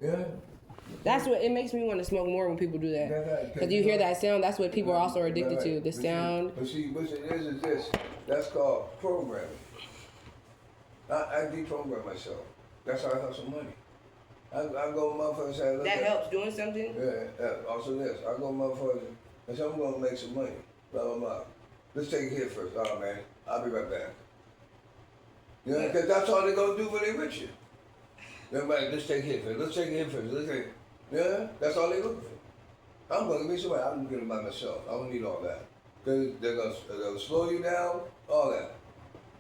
Yeah. That's what it makes me want to smoke more when people do that. Because you hear that sound, that's what people are also addicted to. The sound. But see, what it is this. That's called programming. I deprogram myself. That's how I hustle money. I go motherfuckers say, look That helps doing something? Yeah, also this. I go motherfuckers and say, I'm gonna make some money. Blah blah blah. Let's take a hit first. Oh man, I'll be right back. You know, because that's all they're gonna do when they with you. Everybody, let's take a hit first. Let's take a hit first. Let's take. Yeah, that's all they looking for. I'm gonna be somebody. I'm gonna get it by myself. I don't need all that. Cause they're gonna slow you down. All that.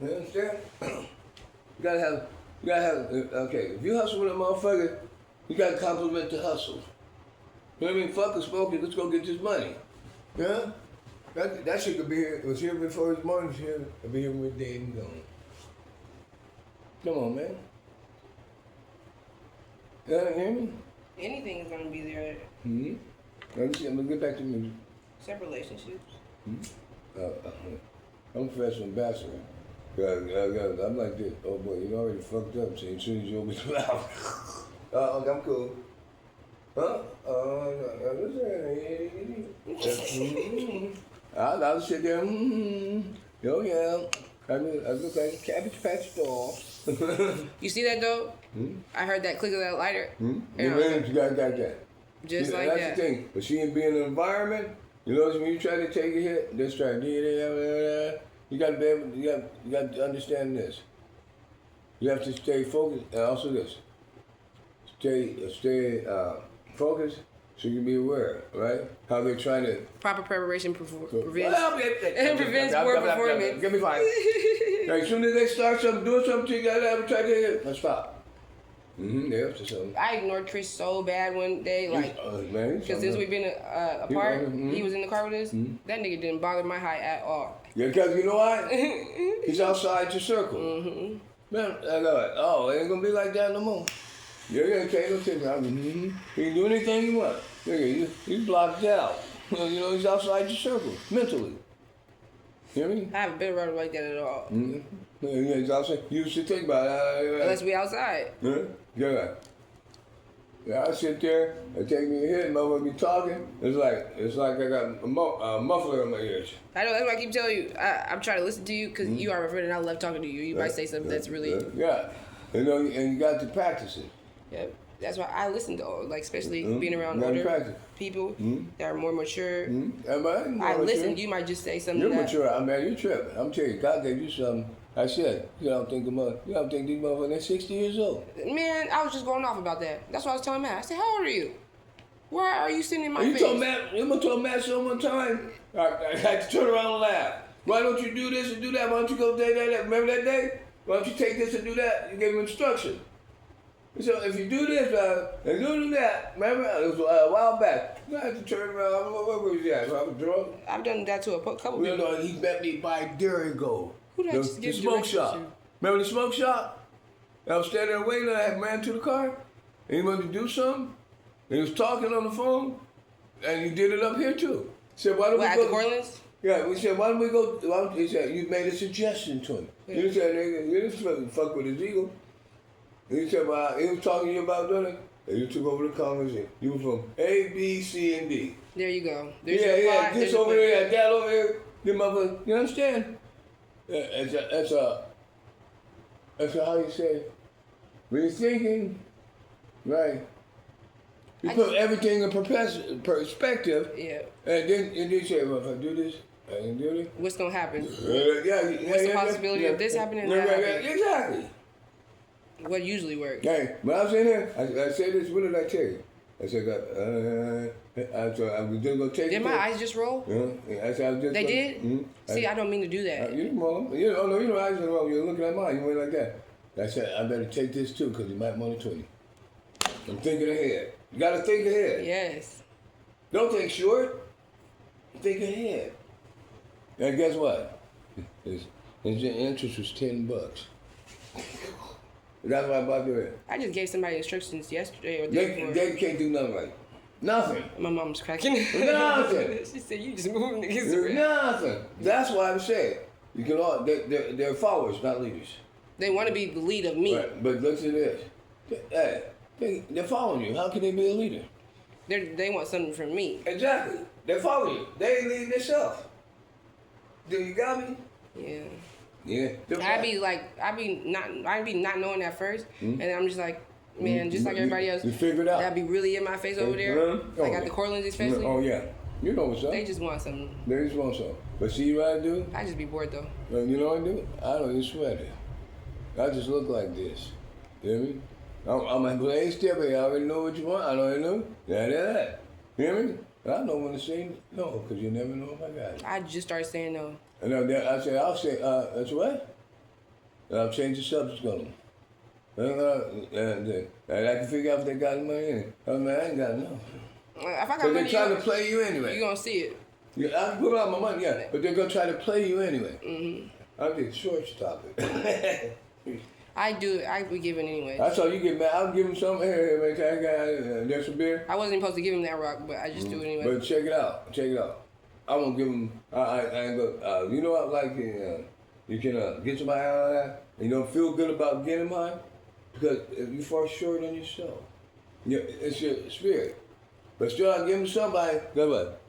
You understand? You gotta have. Okay, if you hustle with a motherfucker, you gotta compliment the hustle. You know what I mean? Fuck the smoking. Let's go get this money. Yeah. That shit could be here. It was here before his morning. Here. It'll be here when we're dead and gone. Come on, man. You hear me? Anything is gonna be there. Mm-hmm. Let me see. I'm gonna get back to music. Except relationships. Mm-hmm. I'm a professional ambassador. I'm like this. Oh boy, you already fucked up. So as soon as you open your mouth, I'm cool. Huh? I'll sit there. Oh yeah. I look like a Cabbage Patch doll. You see that though? I heard that click of that lighter. You got that. Just like that's that. The thing. But see, being in an environment, you know, when you try to take a hit, just try to get it. You got to be able. You got to understand this. You have to stay focused, and also this. Stay focused, so you can be aware, right? How they're trying to. Proper preparation prevents poor performance. Give me 5. Like, as soon as they start doing something, you gotta try to hit. Let's stop. They're up to something. I ignored Chris so bad one day, like, because since we've been apart, he was in the car with us. That nigga didn't bother my high at all. Yeah, because you know what? He's outside your circle. Man, I know it. Oh, it ain't gonna be like that no more. You're gonna take no ticket. You can do anything you want. He's blocked out. You know, he's outside your circle mentally. You hear me? I haven't been around like that at all. Yeah, he's outside. You should think about it. Unless we outside. Yeah. Yeah, I sit there and take me a hit and motherfucker be talking. It's like I got a muffler in my ears. I know, that's why I keep telling you. I'm trying to listen to you because you are my friend and I love talking to you. You might say something that's really... Yeah. You know, and you got to practice it. Yeah. That's why I listen to, like, especially being around older people that are more mature. I listen. You might just say something. You're mature. I mean, you're tripping. I'm telling you, God gave you something. I said, you don't think these motherfuckers are 60 years old. Man, I was just going off about that. That's what I was telling Matt. I said, how old are you? Why are you sitting in my face? You told Matt so one time, I had to turn around and laugh. Why don't you do this and do that? Why don't you go that? Remember that day? Why don't you take this and do that? You gave him instruction. So if you do this and do that, remember, it was a while back. I had to turn around. Where was he at? I was drunk. I've done that to a couple people. No, he met me by Durigo. Who did I just give the smoke shop. To? Remember the smoke shop? I was standing there waiting. I had ran to the car. And he wanted to do something. And he was talking on the phone. And he did it up here too. He said, why don't we go? At the Cortlands? Yeah, we said, why don't we go? He said, you made a suggestion to him. Yeah. He said, nigga, you didn't fuck with his ego. He said, well, he was talking to you about doing it. And you took over the conversation. You were from A, B, C, and D. There you go. There's this over there, that over here. You motherfucker, you understand? That's how you say, when you're thinking, right, you put everything in perspective, and then you say, well, if I do this, I can do it. What's going to happen? What's the possibility of this happening and that happening? Exactly. What usually works? Hey, when I was in here, I said this, what did I tell you? I said, I was just going to take it. Did my eyes just roll? Yeah. I said, I was just they did? See, I don't mean to do that. You didn't roll them. You know, eyes didn't roll. You're looking at mine. You went like that. I said, I better take this too, because you might want to 20. I'm thinking ahead. You got to think ahead. Yes. Don't think short. Think ahead. And guess what? His interest was $10. That's why I bought it. I just gave somebody instructions yesterday or the day before. They can't do nothing right. Nothing. My mom's cracking. Nothing. She said, you just moving niggas around. Nothing. That's why I'm saying. You can all, they're followers, not leaders. They want to be the lead of me. Right. But look at this. Hey, They're following you. How can they be a leader? They want something from me. Exactly. They're following you. They ain't leading themselves. Do you got me? Yeah. Yeah. I be not knowing that first, and I'm just like, man, just like everybody else. You figure it out. That be really in my face over there. Like at the Cortlands especially. Oh yeah. You know what's up. They just want something. They just want something. But see what I do? I just be bored though. You know what I do? I don't even sweat it. I just look like this. You hear me? I'm a blaze stepper. I already know what you want. I already know. That. You hear me? I know when to say no, because you never know if I got it. I just started saying no. And then I'll say, that's what? And I'll change the subject on them. And I can figure out if they got the money in it. I mean, I ain't got enough. If I got money, they're trying to play you anyway. You gonna see it. Yeah, I can put out my money, yeah, but they're gonna try to play you anyway. Mm-hmm. I'll get short-stopped. I do. I be giving anyway. That's all you get mad. I'll give him some. Hey, man, can I get there's some beer? I wasn't supposed to give him that rock, but I just do it anyway. But check it out. I won't give him. I ain't go. You know what? Like you can get somebody out of that, and you don't feel good about getting mine because if you fall short on yourself, it's your spirit. But still, I give him somebody. Guess what?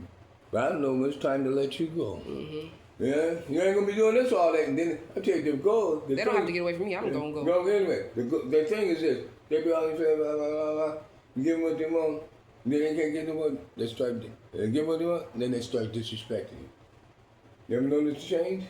But I know when it's time to let you go. Mm-hmm. Yeah, you ain't gonna be doing this all day, and then I tell you, the goal. They don't have to get away from me. I'm gonna go. Go anyway. The thing is this: they be always saying blah blah blah blah. You give them what they want, then they can't get them what they start. They give them what they want, then they start disrespecting you. You ever notice the change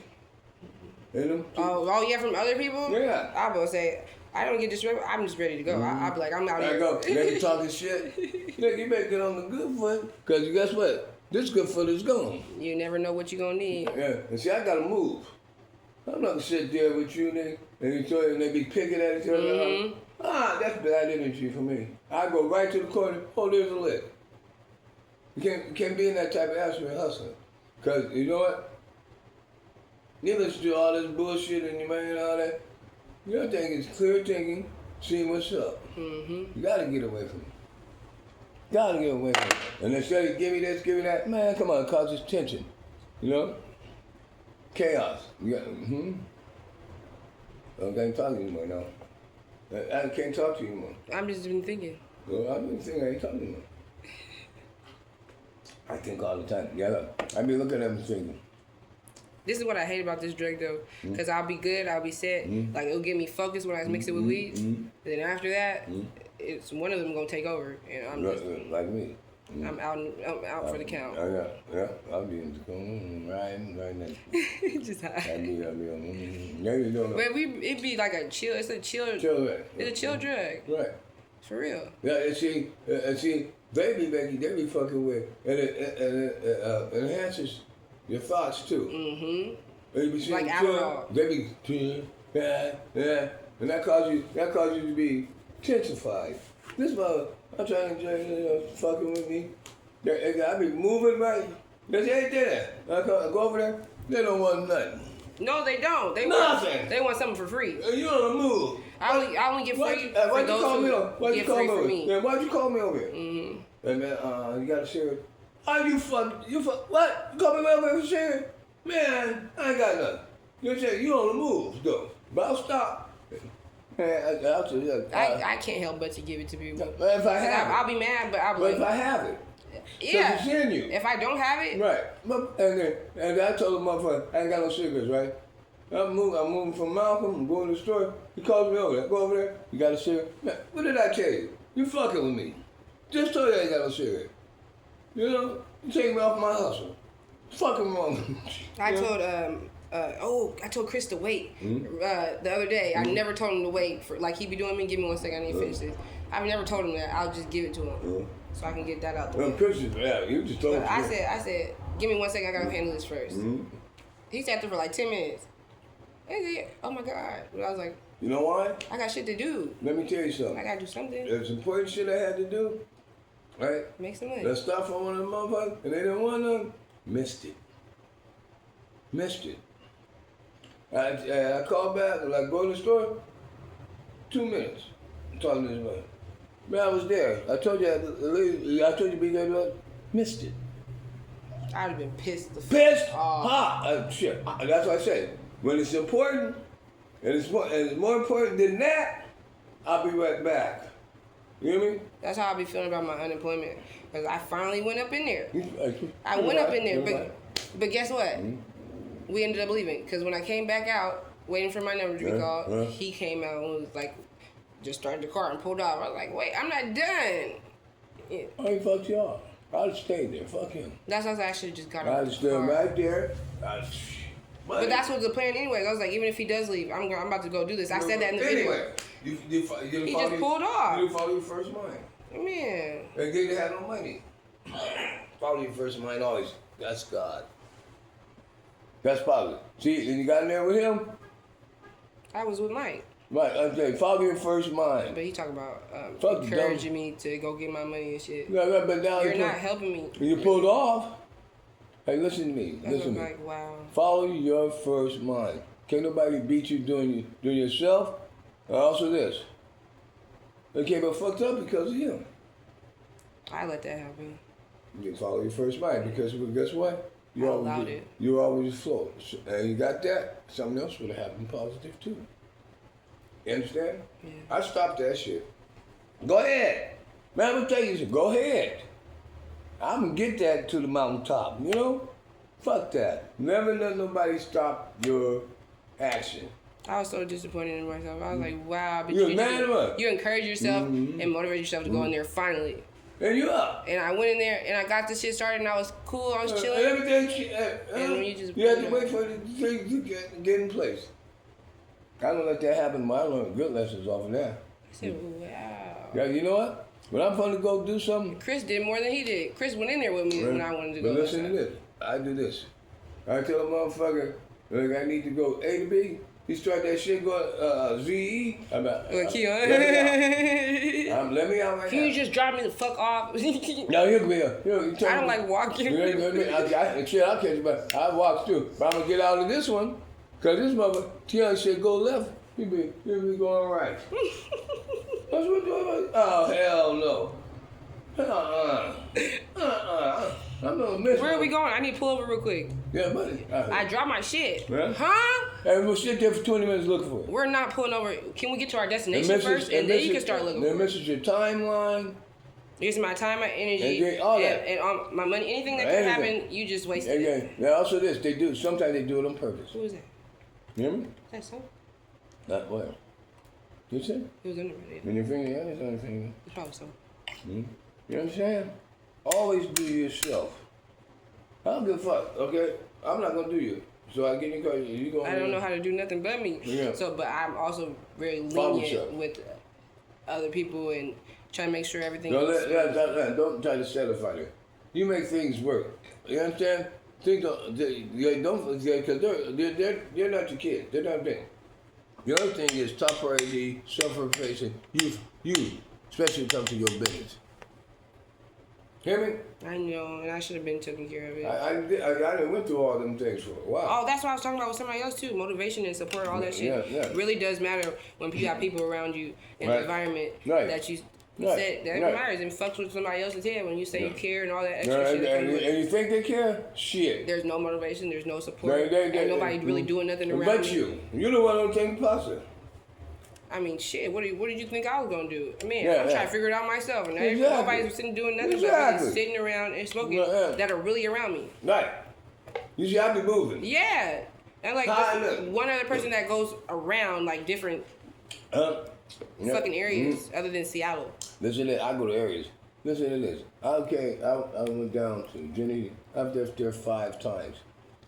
in them? Oh yeah, from other people. Yeah. I will say I don't get disrespected. I'm just ready to go. Mm-hmm. I be like I'm out here. Go. They talking shit. You better get on the good foot, cause guess what? This good foot is gone. You never know what you're gonna need. Yeah, and see, I gotta move. I'm not gonna sit there with you, nigga, and they be picking at each other. Mm-hmm. That's bad energy for me. I go right to the corner. Oh, there's a lick. You can't be in that type of atmosphere hustling, cause you know what? You listen to all this bullshit and you man all that. Your thing is clear thinking, seeing what's up. Mm-hmm. You gotta get away from it. Gotta get away from it. And instead of give me this, give me that, man, come on, it causes tension. You know? Chaos. I can't talk to you anymore now. I can't talk to you anymore. I've just been thinking. Well, I've been thinking I ain't talking anymore. I think all the time. Yeah, look, I be looking at them thinking. This is what I hate about this drug though, because I'll be good, I'll be set, like it'll get me focused when I mix it with weed. Then after that, it's one of them gonna take over, and I'm just like me. I'm out for the count. Yeah, I'll be in the corner, right next. Just high. I'll be on. Yeah, you don't know. But it be like a chill. It's a chill. It's a chill drug. Right. For real. Yeah, and see, baby, they be fucking with, and it enhances your thoughts too. Mm-hmm. They be like alcohol. They be and that causes you to be tensified. This mother, I'm trying to enjoy fucking with me. I be moving right. They ain't there. I go over there. They don't want nothing. No, they don't. They want something for free. You on the move. I only get free for those who get free from me. Yeah, why'd you call me over here? Mm-hmm. And then you got a cigarette. Oh, you fuck, what? You call me over here for cigarette? Man, I ain't got nothing. You say you on the move, though. But I'll stop. I can't help but to give it to people. If I have I'll be mad, but I'll be like, if I have it. Yeah. So it's in you. If I don't have it. Right. And I told the motherfucker, I ain't got no cigarettes, right? I'm moving from Malcolm, I'm going to the store. He calls me over there. Go over there. You got a cigarette? Man, what did I tell you? You fucking with me. Just told you I ain't got no cigarette. You know? You take me off my hustle. Fucking wrong. I told Chris to wait the other day. I never told him to wait for he be doing me. Give me 1 second. I need to finish this. I've never told him that. I'll just give it to him so I can get that out the way. Chris is you just told him. I said, give me 1 second. I gotta handle this first. Mm-hmm. He sat there for like 10 minutes. And then, oh my God! But I was like, you know why? I got shit to do. Let me tell you something. I gotta do something. There's important shit I had to do. Right? Make some money. That stuff from one of them motherfuckers, and they didn't want none. Missed it. I called back, go to the store, 2 minutes. I'm talking to this man. Man, I was there. I told you be there, missed it. I'd have been pissed. Pissed? Shit. That's what I said. When it's important, and it's more important than that, I'll be right back. You hear me? That's how I be feeling about my unemployment. Because I finally went up in there. I You're went up right, in there, you're but right. but guess what? Mhm. We ended up leaving. Because when I came back out, waiting for my number to be Yeah, called, yeah. he came out and was like, just started the car and pulled off. I was like, wait, I'm not done. Yeah. Oh, he fucked you off. I'd stay there. Fuck him. That's why I actually just got out I'd the stay car. right there. But that's what the plan anyways. I was like, even if he does leave, I'm about to go do this. I said that in the video. Anyway, you He just pulled off. You didn't follow your first mind. Man. They didn't have no money. Follow your first mind always. That's God. That's positive. See, and you got in there with him? I was with Mike. Right, I'm saying, follow your first mind. But he talking about Fuck encouraging me to go get my money and shit. Yeah, but now You're not helping me. You pulled off. Hey, listen to me. That's Listen to me. like, wow. Follow your first mind. Can't nobody beat you doing yourself. And also this. They came up fucked up because of him. I let that happen. You follow your first mind because guess what? I allowed it. You always float. And you got that. Something else would have happened positive too. You understand? Yeah. I stopped that shit. Go ahead. Man, I'm gonna tell you something. Go ahead. I'm gonna get that to the mountaintop, you know? Fuck that. Never let nobody stop your action. I was so disappointed in myself. I was like, wow. But You're a man of what? you encourage yourself and motivate yourself to go in there finally. And you up. And I went in there and I got this shit started and I was cool. I was And chilling. everything, And when you just you have to pull wait it for the thing to get in place. I don't let that happen, but I learned good lessons off of that. I said, wow. Yeah, you know what? When I'm going to go do something, Chris did more than he did. Chris went in there with me when I wanted to go. but listen to this. I do this. I tell a motherfucker, like, I need to go A to B. He start that shit going ZE. I'm out. Look, Keon. Let me out right Can now. you just drop me the fuck off? No, you come here. You I don't like walking. Shit, I'll catch you, but I walk through. But I'm gonna get out of this one, cause this mother, Keon said go left. He be going right. That's what doing. Oh hell no. I'm gonna miss. Where are we going? I need to pull over real quick. Yeah, buddy. I dropped my shit. Yeah? Huh? And we'll sit there for 20 minutes looking for it. We're not pulling over. Can we get to our destination first? And then you can start looking Then for it. misses your timeline. Using my time, my energy, And all that. and my money. Anything that could Anything. happen, you just wasted it. Okay. Now also this, they do. Sometimes they do it on purpose. Who was that? You hear me? That's so. Not well. You see? It was under my When your finger, yeah, it's on your finger. It's probably so. You understand? Always do yourself. I don't give a fuck, okay? I'm not gonna do you. So I get in your car, you gonna. I don't know how to do nothing but me. Yeah. So, but I'm also very Follow lenient yourself. with other people and try to make sure everything. Don't, is don't try to satisfy them. You make things work. You understand? Things don't, because they're not your kids. They're not them. The other thing is top priority, self-realization. You, especially when it comes to your business. Hear me? I know, and I should have been taking care of it. I done went through all them things for a while. Oh, that's what I was talking about with somebody else too. Motivation and support, all that shit Yeah. really does matter when you have people around you in Right. the environment Right. that you Right. said that Right. matters and fucks with somebody else's head when you say you care and all that extra No, shit. That comes with it. and you think they care? Shit. There's no motivation. There's no support. Ain't nobody really doing nothing around but me. you're the one who take positive. I mean, shit. What did you think I was gonna do? Man, Yeah, I'm yeah. trying to figure it out myself, and Exactly. nobody's sitting doing nothing but Exactly. really sitting around and smoking Yeah. that are really around me. Right. You see, I be moving. Yeah, and like Hi, this look. one other person that goes around like different Yeah. fucking areas other than Seattle. Listen to this. I go to areas. Listen to this. Okay, I went down to Jenny. I've left there 5 times.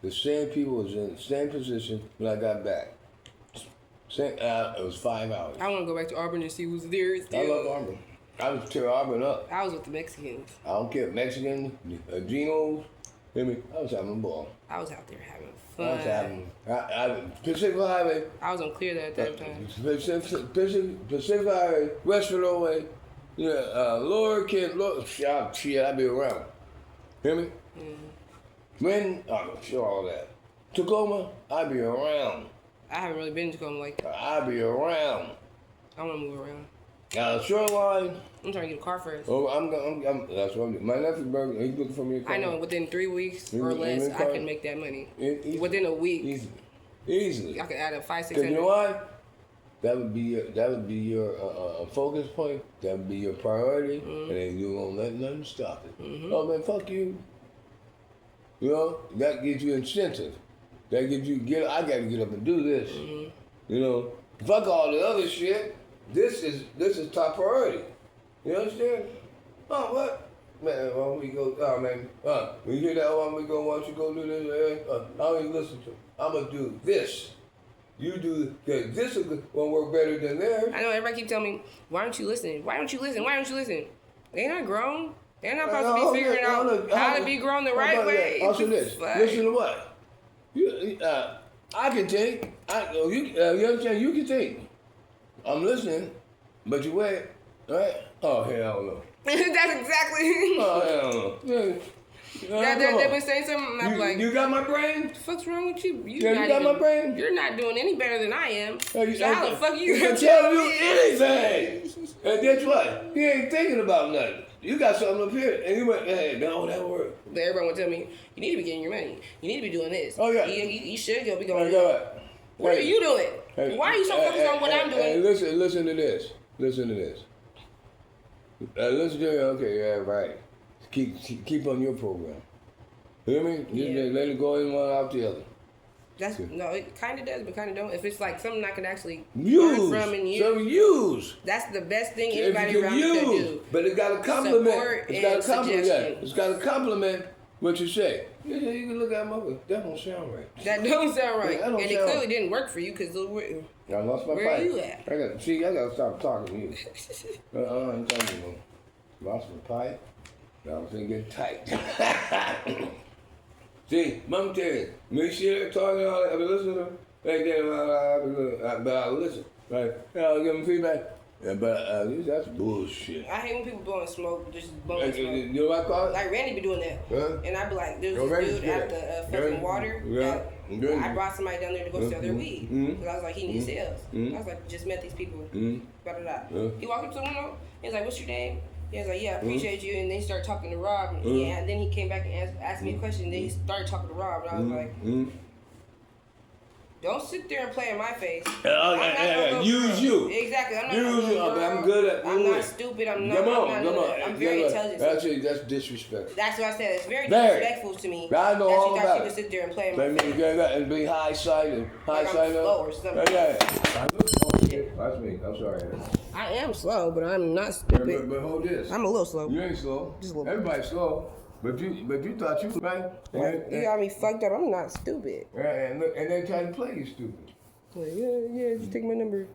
The same people was in the same position when I got back. Same, it was 5 hours. I want to go back to Auburn and see who's there. I Still. love Auburn. I was tear Auburn up. I was with the Mexicans. I don't care. Mexican, Genos. Hear me? I was having a ball. I was out there having I was fun. having Pacific Highway. I was on clear that at that time. Pacific Highway, Westford Way, Lower Kent, shit, I be around. Hear me? When, sure, all that. Tacoma, I be around. I haven't really been to Tacoma like that. I be around. I want to move around. Shoreline. I'm trying to get a car first. Oh, that's what I'm doing. My nephew, bro, he's looking for me a car. I know within 3 weeks or You less, mean I car? can make that money. Easily. Within a week, Easily. I can add up 500-600. Because you know why? That would be your focus point. That would be your priority, and then you won't let nothing stop it. Oh man, fuck you. You know that gives you incentive. That gives you I got to get up and do this. You know, fuck all the other shit. This is top priority. You understand? Oh what? Man, why don't we go? Oh man, you hear that? Why don't we go? Why don't you go do this? I don't even listen to it. I'm gonna do this. You do this will work better than theirs. I know everybody keep telling me, why don't you listen? Why don't you listen? Why don't you listen? They not grown. They're not supposed to be figuring out how to be grown the right way. Also this. Listen to what? I can think. You understand? You can think. I'm listening, but you wait. Right? Oh hell no. That's exactly. Oh hell no. They've been saying something. I'm like, you got my brain? What the fuck's wrong with you? You got my brain? You're not doing any better than I am. So how the fuck you can tell you anything? And guess what? He ain't thinking about nothing. You got something up here, and you went, hey, no, that work. But everybody would tell me, you need to be getting your money. You need to be doing this. Oh yeah. You should be going. What are you doing? Why are you so focused on what I'm doing? Hey, listen to this. Listen to this. Listen to it. Okay, yeah, right. Keep on your program. You hear me? Just let it go in one out the other. No, it kind of does, but kind of don't. If it's like something I can actually learn from and use. That's the best thing anybody around me can do. But it got to complement. Support It's got to complement what you say. Yeah, you can look at my book. That don't sound right. That don't sound right. Yeah, and it clearly didn't work for you because I lost my pipe. Where are you at? I got to stop talking to you. I'm telling you, lost my pipe. Now I'm finna get tight. See, Mom tell you, make sure they're talking all that. I listen to them. But I listen. Right? I'll give them feedback. Yeah, but that's bullshit. I hate when people blowing smoke, just blowing smoke. You know what I call it? Like Randy be doing that. Huh? And I be like, there's this dude at the fucking water. Yeah. I brought somebody down there to go sell their weed. Because I was like, he needs sales. I was like, just met these people. Blah, blah, blah. He walked up to the window. He was like, what's your name? He was like, yeah, I appreciate you. And then he started talking to Rob. And then he came back and asked me a question. And then he started talking to Rob. And I was like, don't sit there and play in my face. Use you. Exactly. I'm not use you. I'm good at I'm not stupid. I'm very intelligent. That's disrespectful. That's what I said. It's very disrespectful to me. I know all about it. That you could sit there and play in my face. And be high-sided. Like I'm slow or something. That's me. I'm sorry. I am slow, but I'm not stupid. But hold this. I'm a little slow. You ain't slow. Just a little. Everybody's slow. But you thought you was right. You got me fucked up. I'm not stupid. And they try to play you stupid. Like, yeah, just take my number.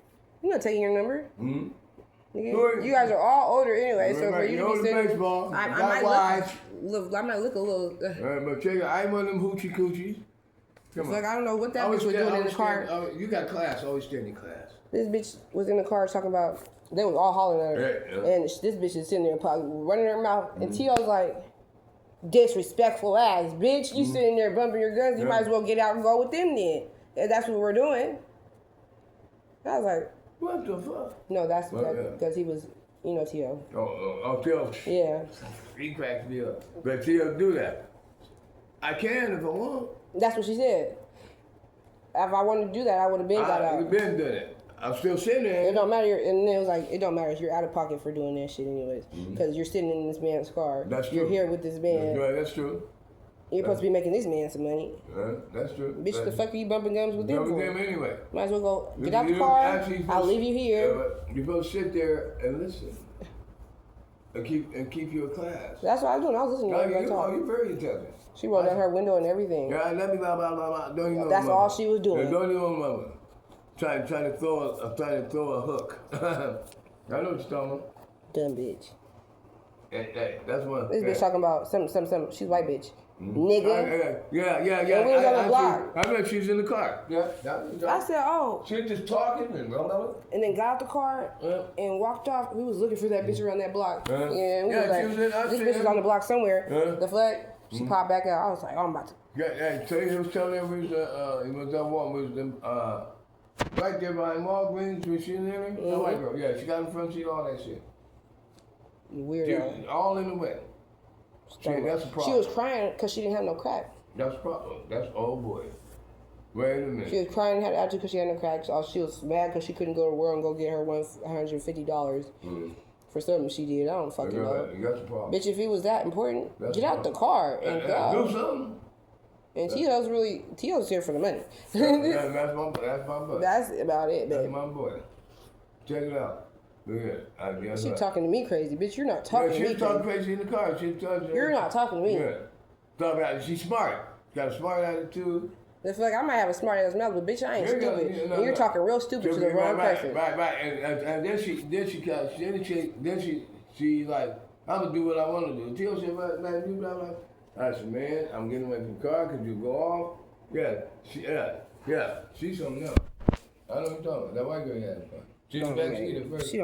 I'm not taking your number. Mm-hmm. You guys are all older anyway, so for you to be sitting, baseball, I might look a little. But check it, I ain't one of them hoochie coochies. Come on. Like I don't know what that bitch was doing in the car. You got class. Always stay in class. This bitch was in the car talking about. They was all hollering at her, and this bitch is sitting there running her mouth, and T.O. was like, disrespectful ass bitch. You sitting there bumping your guns. You might as well get out and go with them then. If that's what we're doing. I was like, what the fuck? No, that's because he was, T.O. Oh, T.O. Yeah. He cracks me up. But T.O. do that. I can if I want. That's what she said. If I wanted to do that, I would have been got out. I would have been done it. I'm still sitting there. It don't matter. And it was like, it don't matter. You're out of pocket for doing that shit anyways. Because you're sitting in this man's car. That's true. You're here with this man. That's right. That's true. You're supposed to be making this man some money. That's true. Bitch, the fuck are you bumping gums with them for? Bumping them anyway. Might as well go get out the car. I'll leave you here. You're supposed to sit there and listen. And keep your class. That's what I was doing. I was listening to everybody talk. You're very intelligent. She rolled down her window and everything. Yeah, let me blah, blah, blah, blah. Don't even know That's all she was doing. Don't even know trying to throw a hook. I know what you're talking about. Dumb bitch. Hey, that's one. This bitch talking about some. She's white bitch. Nigga. Yeah. And we was on the block. I bet she's in the car. Yeah. I said, oh. She was just talking and then got out the car and walked off. We was looking for that bitch around that block. And we was like, this bitch is on the block somewhere. The fuck? She popped back out. I was like, oh, I'm about to. Yeah, tell you, he was telling me he was that one was them right there behind Walgreens. Was she in there? That white girl. Yeah, she got in the front seat, all that shit. Weirdo. All in the way. That's a problem. She was crying because she didn't have no crack. That's a problem. Oh boy. Wait a minute. She was crying, had attitude because she had no cracks. She was mad because she couldn't go to work and go get her $150 for something she did. I don't fucking know. You got the problem. Bitch, if it was that important, get out the car and go. Do something. And T.O.'s here for the money. That's my boy. That's about it, babe. That's my boy. Check it out. Look at it. She talking to me crazy, bitch. You're not talking to me. She's talking crazy in the car. You're not talking to me. Yeah. Talking about she's smart. Got a smart attitude. I feel like I might have a smart ass mouth, but bitch, I ain't stupid. And you're talking real stupid to the wrong person. Right. And then she like, I'm gonna do what I want to do. T.O. said, man, you blah blah. I said, man, I'm getting away from the car. Could you go off? Yeah. She's something else. I know what you're talking about. That white girl had fun. She don't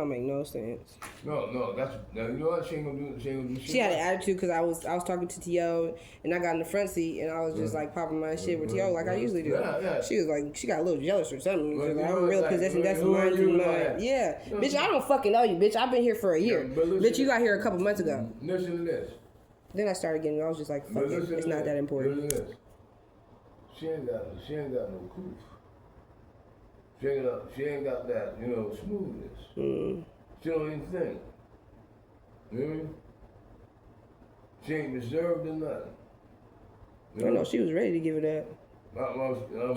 make no sense. No, that's you know what? She ain't gonna do shit. She had an attitude because I was talking to T.O. and I got in the front seat and I was just like popping my shit with T.O. like I usually do. Yeah. She was like, she got a little jealous or something because I'm real possessing. That's mine to mine. Yeah, bitch, I don't fucking know you, bitch. I've been here for a year. Bitch, you got here a couple months ago. Listen to this. Then I started getting. I was just like, fuck it. It's not that important. Listen to this. She ain't got no coof. She ain't got that, smoothness. She don't even think. You know what I mean? She ain't reserved or nothing. I know, she was ready to give it that.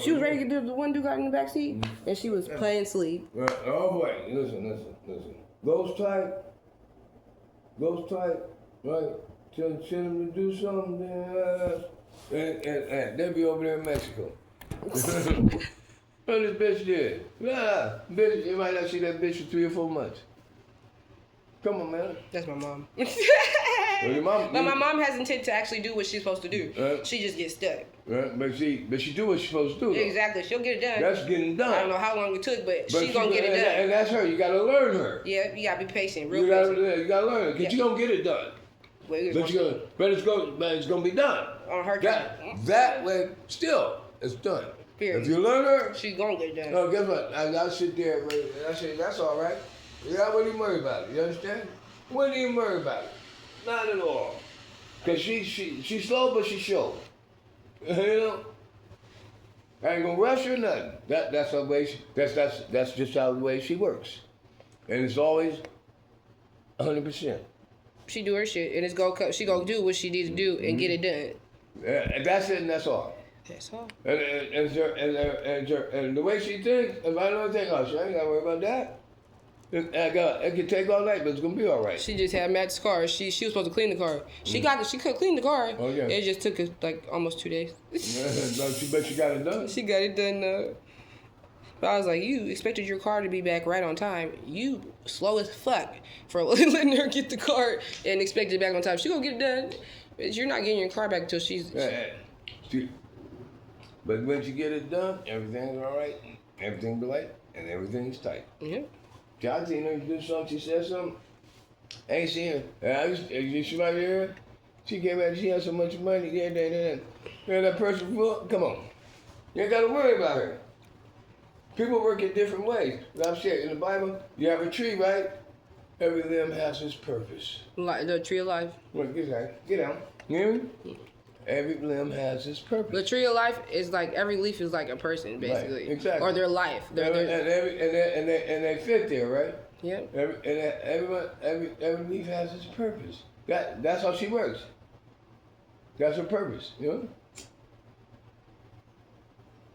She was ready to give the one dude got in the back seat, and she was playing sleep. Oh boy, listen. Those type, right? Tell them to do something, and they'll be over there in Mexico. What this bitch did? Bitch, you might not see that bitch for 3 or 4 months. Come on, man. That's my mom. Well, your mom. But my mom has intent to actually do what she's supposed to do. She just gets stuck. But she do what she's supposed to do. Though. Exactly. She'll get it done. That's getting done. I don't know how long it took, but she's gonna get it done. And that's her. You gotta learn her. Yeah, you gotta be patient. You gotta learn her, because you don't get it done. But it's gonna be done. On her time. That way, still, it's done. Period. If you learn her, she's gonna get it done. No, guess what? I sit there and I say, that's all right. I wouldn't even worry about it. You understand? Wouldn't even worry about it. Not at all. Because she's slow, but she's sure. You know? I ain't gonna rush her or nothing. That's her way. That's just how the way she works. And it's always 100%. She do her shit, and she gonna do what she needs to do and get it done. Yeah, and that's it, and that's all. That's all. And the way she thinks, if I don't think, she ain't gotta worry about that. It could take all night, but it's gonna be all right. She just had Matt's car. She was supposed to clean the car. She could clean the car. Oh yeah. It just took like almost 2 days. But she got it done. She got it done. But I was like, you expected your car to be back right on time. You slow as fuck for letting her get the car and expected it back on time. She gonna get it done. But you're not getting your car back until she's. But when you get it done, everything's all right, everything's right, and everything's tight. Yeah. I seen her do something, she said something. I ain't seen her. She right here. She came back, she had so much money. Yeah, that person, come on. You ain't got to worry about her. People work in different ways. I'm saying, in the Bible, you have a tree, right? Every limb has its purpose. Like the tree of life. Well, get down. You hear me? Every limb has its purpose. The tree of life is like every leaf is like a person, basically. Right, exactly. Or their life. And they fit there, right? Yeah. Every leaf has its purpose. That's how she works. That's her purpose, you know?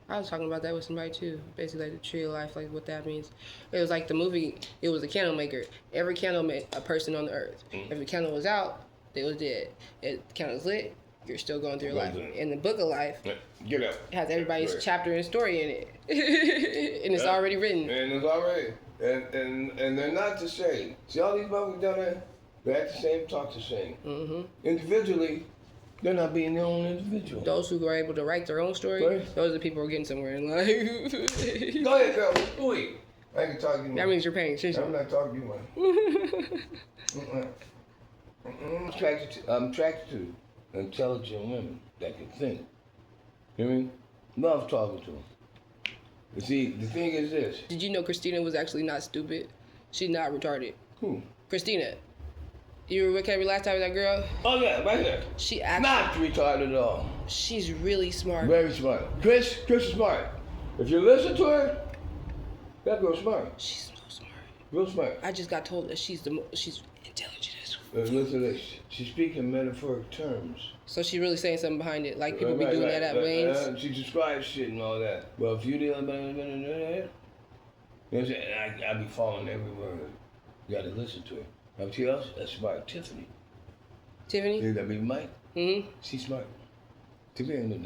I was talking about that with somebody too. Basically, like the tree of life, like what that means. It was like the movie. It was a candle maker. Every candle made a person on the earth. If the candle was out, they was dead. If the candle was lit, you're still going through your life. In the book of life, get up. It has everybody's chapter and story in it, and it's already written. And it's already, and they're not the same. See all these motherfuckers down there, they act the same, talk the same. Mm-hmm. Individually, they're not being their own individual. Those who are able to write their own story, those are the people who are getting somewhere in life. Go ahead, girl. Ooh, I can talk to you. That means you're paying attention. I'm not talking to you, man. I'm attracted to intelligent women that can think. You know what I mean? Love talking to them. You see, the thing is this. Did you know Christina was actually not stupid? She's not retarded. Who? Christina. You were with Kevin last time with that girl? Oh yeah, right here. She actually, Not retarded at all. she's really smart. Very smart. Chris is smart. If you listen to her, that girl's smart. She's so smart. Real smart. I just got told that she's intelligent as Listen to this. She speaks in metaphoric terms. So she's really saying something behind it. Like people be doing that at Wayne's. She describes shit and all that. Well, if you deal with it, you know what I'm saying? I be following every word. You gotta listen to it. Everybody else, that's smart. Tiffany. Tiffany? You got Big Mike? Mm-hmm. She's smart. Tiffany ain't no dumb.